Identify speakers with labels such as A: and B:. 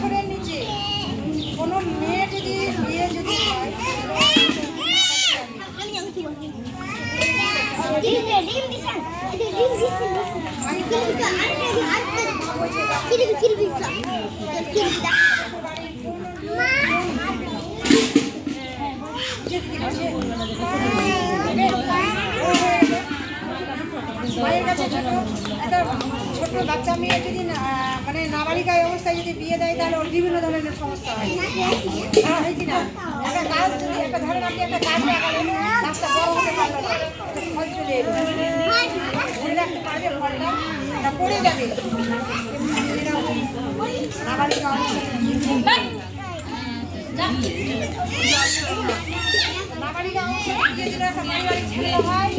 A: বছরের নিচে কোনো মেয়ে যদি বিয়ে যদি হয় মায়ের কাছে একটা ছোট বাচ্চা মেয়ে যদি মানে নাবালিকায় অবস্থায় যদি বিয়ে দেয় তাহলে ওর বিভিন্ন ধরনের সমস্যা হয় হয় কি না? একটা গাছ যদি একটা ধরেন আপনি একটা গাছ লাগালেন, গাছটা বড় হতে পারলো না, ফল চলে এলো, ধরে রাখতে পারবে ফলটা, এটা পড়ে যাবে। নাবালিকা নাবালিকা অবস্থায় যদি একটা পারিবারিক ছেলে হয়